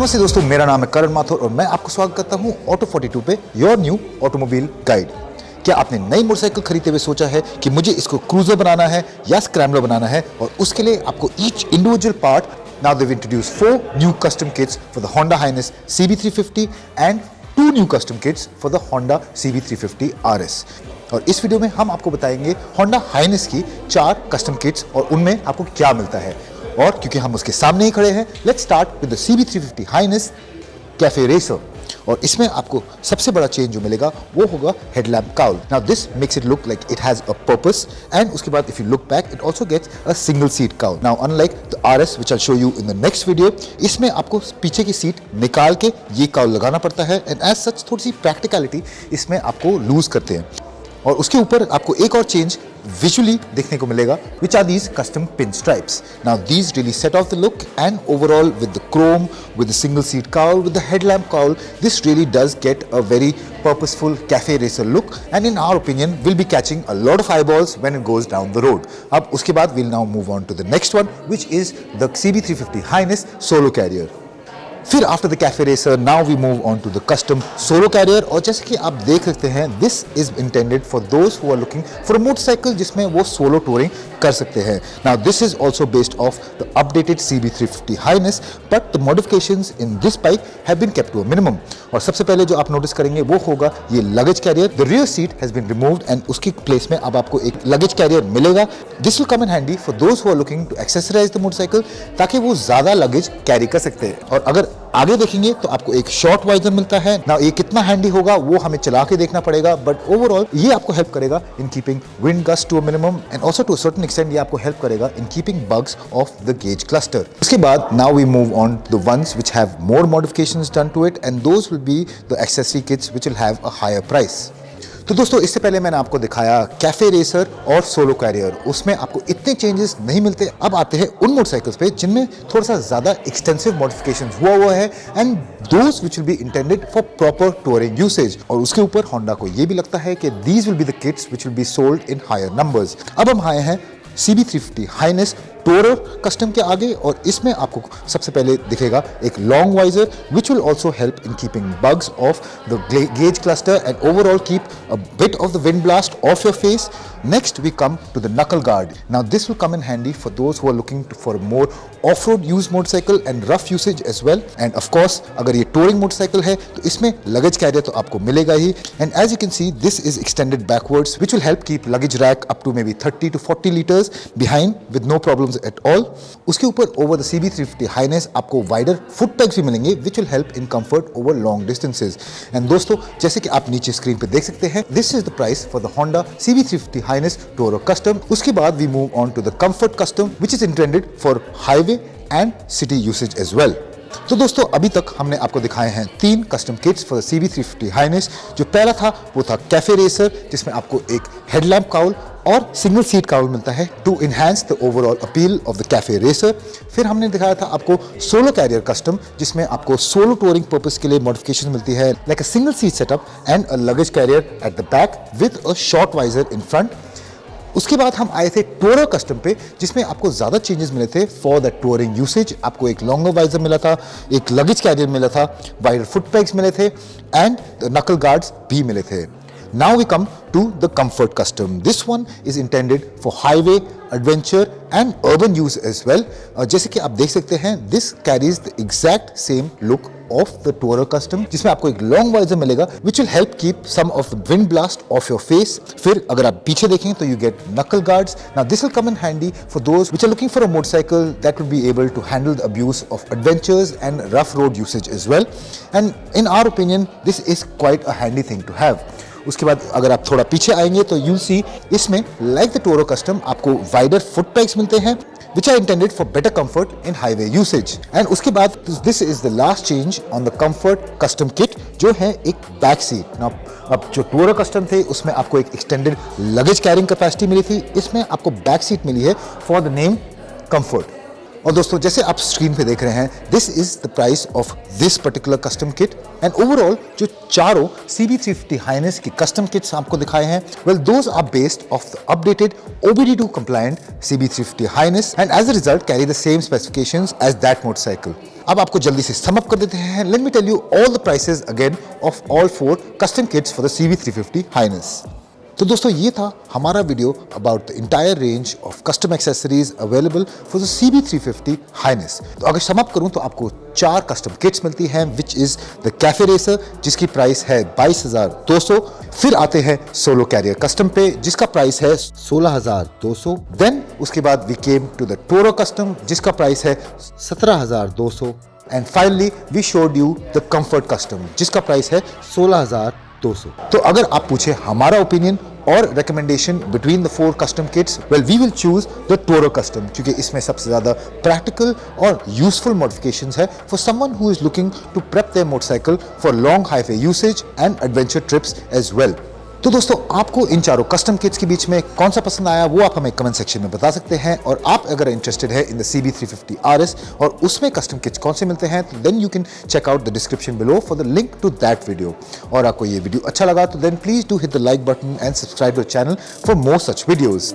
नमस्ते दोस्तों, मेरा नाम है करण माथुर और मैं आपको स्वागत करता हूं ऑटो 42 पे, योर न्यू ऑटोमोबाइल गाइड। क्या आपने नई मोटरसाइकिल खरीदते हुए सोचा है कि मुझे इसको क्रूजर बनाना है या स्क्रैम्बलर बनाना है, और उसके लिए आपको each individual part, now they've introduce 4 new custom kits for the Honda Highness CB350 and 2 new custom kits for the Honda CB350 RS। और इस वीडियो में हम आपको बताएंगे Honda Highness की 4 कस्टम किट्स और उनमें आपको क्या मिलता है। और क्योंकि हम उसके सामने ही खड़े हैं, let's start with the CB350 Highness cafe racer. और इसमें आपको सबसे बड़ा चेंज जो मिलेगा वो होगा headlamp cowl. Now this makes it look like it has a purpose, and उसके बाद if you look back it also gets a single seat cowl. Now unlike the RS which I show you in the next video, इसमें आपको पीछे की seat निकाल के ये cowl लगाना पड़ता है, एंड एज सच थोड़ी सी प्रैक्टिकलिटी इसमें आपको लूज करते हैं। और उसके ऊपर आपको एक और चेंज विजुअली देखने को मिलेगा, which are these custom pin stripes. Now these really set off the look, and overall with the chrome, with the single seat cowl, with the headlamp cowl, this really does get a very purposeful cafe racer look, and in our opinion will be catching a lot of eyeballs when it goes down the road. अब उसके बाद we'll now move on to the next one, which is the CB350 Highness Solo Carrier. फिर after the cafe racer now we move on to the custom solo carrier. और जैसे कि आप देख सकते हैं, this is intended for those who are looking for a motorcycle जिसमें वो सोलो टूरिंग कर सकते हैं। Now this is also based off the updated CB350 Highness, but the modifications in this bike have been kept to a minimum. और सबसे पहले जो आप नोटिस करेंगे वो होगा ये luggage carrier. The rear seat has been removed and उसकी प्लेस में अब आपको एक लगेज कैरियर मिलेगा। This will come in handy for those who are looking to accessorise the motorcycle, ताकि वो ज्यादा लगेज कैरी कर सकते हैं। और अगर आगे देखेंगे तो आपको एक शॉर्ट वाइजर मिलता है। ना ये कितना हैंडी होगा वो हमें चला के देखना पड़ेगा, बट ओवरऑल ये आपको हेल्प करेगा in keeping wind gust to a minimum, and also to a certain extent ये आपको हेल्प करेगा in keeping bugs off the gauge cluster. उसके बाद now we move on to the ones which have more modifications done to it, and those will be the accessory kits which will have a higher price. तो दोस्तों, इससे पहले मैंने आपको दिखाया cafe racer और सोलो कैरियर, उसमें आपको इतने चेंजेस नहीं मिलते। अब आते हैं उन मोटरसाइकिल्स पे जिनमें थोड़ा सा ज़्यादा एक्सटेंसिव मॉडिफिकेशन हुआ है, and those which will B intended for proper touring usage. और उसके ऊपर होंडा को ये भी लगता है कि these will be the kits which will be sold in higher numbers. अब हम आए हैं CB350 Highness टोरर कस्टम के आगे, और इसमें आपको सबसे पहले दिखेगा एक long visor which will also help in keeping bugs off the gauge cluster and overall keep a bit of the wind blast off your face. Next we come to the knuckle guard. Now this will come in handy for those who are looking for more off-road use motorcycle and rough usage as well. And of course, अगर ये touring motorcycle है तो इसमें luggage carrier तो आपको मिलेगा ही. And as you can see, this is extended backwards, which will help keep luggage rack up to maybe 30 to 40 liters behind with no problems at all. उसके ऊपर over the CB350 Highness आपको wider foot pegs भी मिलेंगे, which will help in comfort over long distances. And दोस्तों, जैसे कि आप नीचे स्क्रीन पे देख सकते हैं, this is the price for the Honda CB350 Highness Tourer Custom. उसके बाद we move on to the Comfort Custom, which is intended for highway and city usage as well. तो दोस्तों, अभी तक हमने आपको दिखाए हैं 3 custom kits for CB350 Highness। जो पहला था वो था कैफे रेसर, जिसमें आपको एक हेडलैम्प काउल और सिंगल सीट काउल मिलता है to enhance the overall appeal of the cafe racer. फिर हमने दिखाया था आपको सोलो कैरियर कस्टम, जिसमें आपको सोलो टूरिंग पर्पस के लिए मॉडिफिकेशन मिलती है, like a single seat setup and a luggage carrier at the back with a short visor in front. उसके बाद हम आए थे टोरर कस्टम पे, जिसमें आपको ज़्यादा चेंजेस मिले थे फॉर द टूरिंग यूसेज। आपको एक लॉन्गर वाइजर मिला था, एक लगेज कैरियर मिला था, वाइडर फुट पैग्स मिले थे, एंड द नकल गार्ड्स भी मिले थे। Now we come to the Comfort Custom. This one is intended for highway, adventure and urban use as well. जैसे कि आप देख सकते हैं, this carries the exact same look of the Tourer Custom, जिसमें आपको एक long visor मिलेगा which will help keep some of the wind blast off your face. फिर अगर आप पीछे देखें तो you get knuckle guards. Now this will come in handy for those which are looking for a motorcycle that will be able to handle the abuse of adventures and rough road usage as well. And in our opinion, this is quite a handy thing to have. उसके बाद अगर आप थोड़ा पीछे आएंगे तो you'll see इसमें like the Tourer Custom आपको wider foot pegs मिलते हैं, which are intended for better comfort in highway usage. And उसके बाद this is the last change on the Comfort Custom Kit, जो है एक बैक सीट। Now अब जो Tourer Custom थे उसमें आपको एक extended luggage carrying capacity मिली थी, इसमें आपको बैक सीट मिली है for the name Comfort। और दोस्तों, जैसे आप स्क्रीन पे देख रहे हैं, this is the price of this particular custom kit. And overall जो चारों CB350 हाइनेस की कस्टम किट्स आपको दिखाए हैं, well those are based off the updated OBD2 compliant CB350 Highness and as a result carry the same specifications as that motorcycle. अब आपको जल्दी से सम अप कर देते हैं। Let me tell you all the prices again of all 4 custom kits for the CB350 Highness. तो दोस्तों ये था हमारा video about the entire range of custom accessories available for the CB350 Highness. तो अगर सम अप करूं तो आपको 4 कस्टम किट्स मिलती हैं, which is the cafe racer जिसकी प्राइस है 22,200। फिर आते हैं सोलो कैरियर कस्टम पे जिसका प्राइस है 16,200। देन उसके बाद we came to the Toro custom जिसका प्राइस है 17,200। And finally we showed you the comfort custom जिसका प्राइस है 16,200। तो अगर आप पूछे हमारा ओपिनियन और recommendation between the 4 custom kits, well we will choose the Toro custom क्योंकि इसमें सबसे ज्यादा प्रैक्टिकल और यूजफुल मॉडिफिकेशंस है for someone who is looking to prep their motorcycle for long highway usage and adventure trips as well. तो दोस्तों आपको इन चारों कस्टम किट्स के बीच में कौन सा पसंद आया वो आप हमें कमेंट सेक्शन में बता सकते हैं। और आप अगर इंटरेस्टेड है इन द CB350 RS और उसमें कस्टम किट्स कौन से मिलते हैं, तो then you can check out the description below for the link to that video. और आपको ये वीडियो अच्छा लगा तो then please do hit the like button and subscribe to the channel for more such videos.